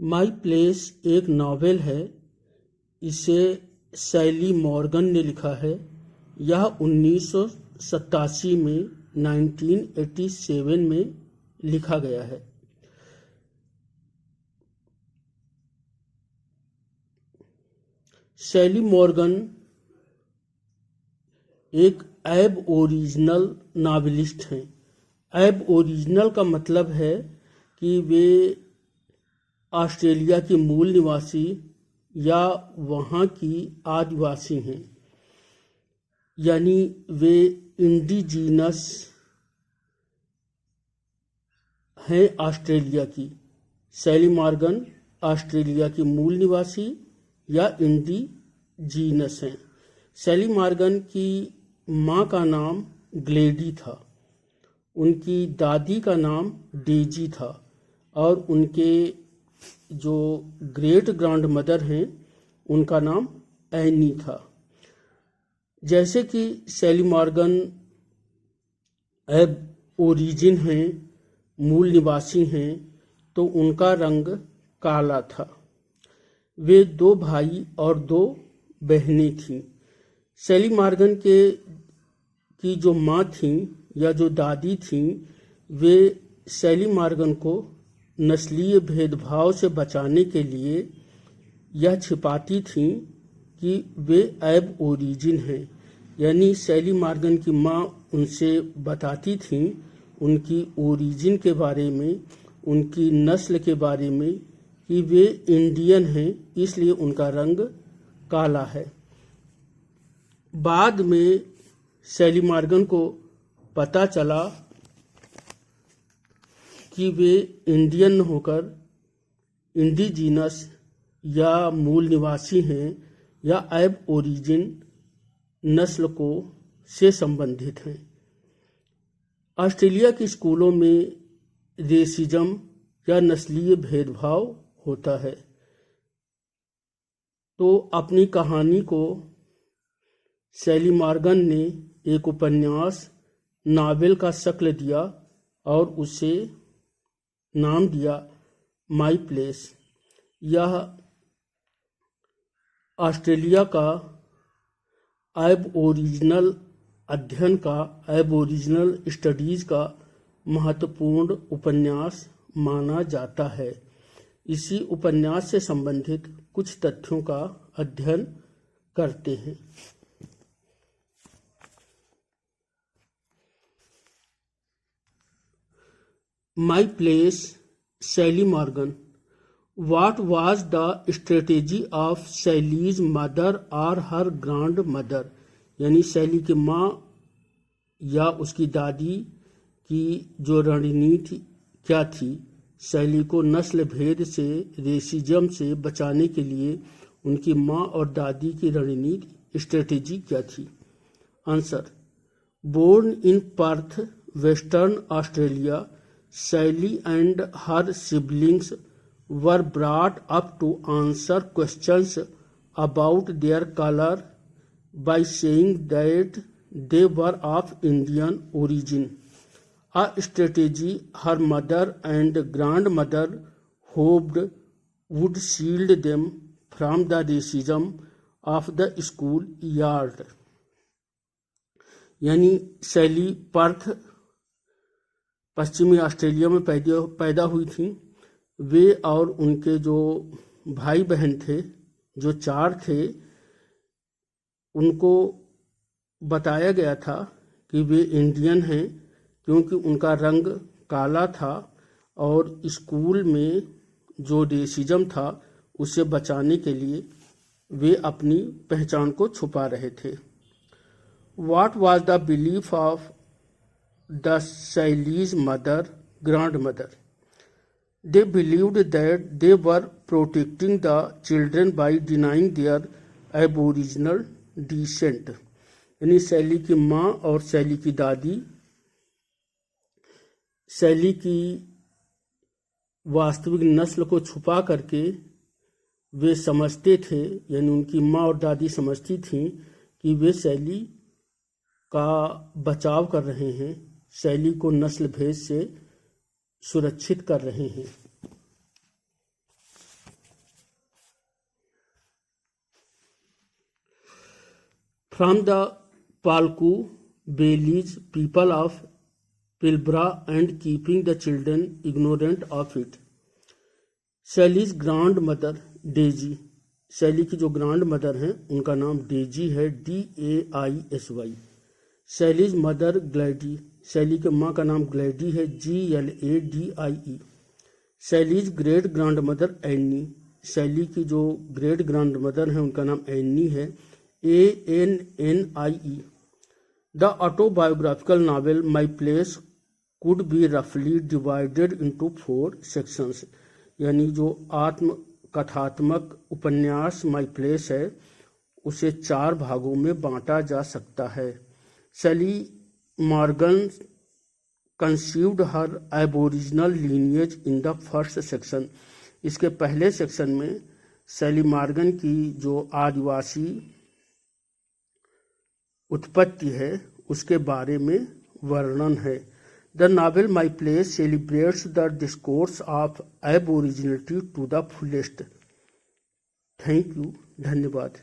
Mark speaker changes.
Speaker 1: My place एक novel है। इसे सैली मॉर्गन ने लिखा है। यह 1987 में 1987 में लिखा गया है। सैली मॉर्गन एक एब ओरिजिनल नावलिस्ट हैं। एब ओरिजिनल का मतलब है कि वे ऑस्ट्रेलिया की मूल निवासी या वहाँ की आदिवासी हैं, यानी वे इंडिजीनस हैं ऑस्ट्रेलिया की। सैली मॉर्गन ऑस्ट्रेलिया की मूल निवासी या इंडिजीनस हैं। सैली मॉर्गन की माँ का नाम ग्लेडी था, उनकी दादी का नाम डेजी था और उनके जो ग्रेट ग्रैंड मदर हैं उनका नाम एनी था। जैसे कि सैली मॉर्गन एब ओरिजिन हैं, मूल निवासी हैं, तो उनका रंग काला था। वे 2 भाई और 2 बहनें थीं। सैली मॉर्गन की जो माँ थीं या जो दादी थीं, वे सैली मॉर्गन को नस्लीय भेदभाव से बचाने के लिए यह छिपाती थीं कि वे एब ओरिजिन हैं। यानी सैली मॉर्गन की माँ उनसे बताती थीं उनकी ओरिजिन के बारे में, उनकी नस्ल के बारे में, कि वे इंडियन हैं, इसलिए उनका रंग काला है। बाद में सैली मॉर्गन को पता चला कि वे इंडियन न होकर इंडिजीनस या मूल निवासी हैं या एब ओरिजिन नस्ल से संबंधित हैं। ऑस्ट्रेलिया के स्कूलों में रेसिज्म या नस्लीय भेदभाव होता है। तो अपनी कहानी को सैली मॉर्गन ने एक उपन्यास नावल का शक्ल दिया और उसे नाम दिया माई प्लेस। यह ऑस्ट्रेलिया का एब ओरिजिनल अध्ययन का, एब ओरिजिनल स्टडीज का महत्वपूर्ण उपन्यास माना जाता है। इसी उपन्यास से संबंधित कुछ तथ्यों का अध्ययन करते हैं। My place, Sally Morgan. What was the strategy of Sally's mother or her grandmother? यानी सैली की माँ या उसकी दादी की जो रणनीति क्या थी सैली को नस्ल भेद से, रेसिज्म से बचाने के लिए उनकी माँ और दादी की रणनीति, स्ट्रेटेजी क्या थी? Answer: born in Perth, Western Australia, Sally and her siblings were brought up to answer questions about their color by saying that they were of Indian origin, a strategy her mother and grandmother hoped would shield them from the racism of the school yard. यानी सैली Perth पश्चिमी Australia में पैदा हुई थी। वे और उनके जो भाई बहन थे, जो 4 थे, उनको बताया गया था कि वे इंडियन हैं क्योंकि उनका रंग काला था और स्कूल में जो रेसिज्म था उससे बचाने के लिए वे अपनी पहचान को छुपा रहे थे। What was the belief of the Sally's mother, grandmother? They believed that they were protecting the children by denying their aboriginal descent. यानी सैली की माँ और सैली की दादी सैली की वास्तविक नस्ल को छुपा करके वे समझते थे, यानी उनकी माँ और दादी समझती थीं कि वे सैली का बचाव कर रहे हैं, सैली को नस्ल भेद से सुरक्षित कर रहे हैं। फ्रॉम द पालकू बेलीज people of Pilbara and keeping the children ignorant of it. Sally's grand mother Daisy, Sally की जो ग्रांड मदर हैं उनका नाम डेजी है, DAISY। Sally's mother Gladie, Sally के माँ का नाम ग्लैडी है, GLADIE। Sally's great grand mother Annie, Sally की जो ग्रेट ग्रांड मदर हैं उनका नाम एनी है, ANNIE। The autobiographical novel My place could be रफली डिवाइडेड इंटू 4 सेक्शंस, यानी जो आत्म कथात्मक उपन्यास माई प्लेस है उसे 4 भागों में बांटा जा सकता है। Sally Morgan conceived her aboriginal lineage in the first section, इसके पहले सेक्शन में सैली मॉर्गन की जो आदिवासी उत्पत्ति है उसके बारे में वर्णन है। The novel My Place celebrates the discourse of aboriginality to the fullest. Thank you, धन्यवाद।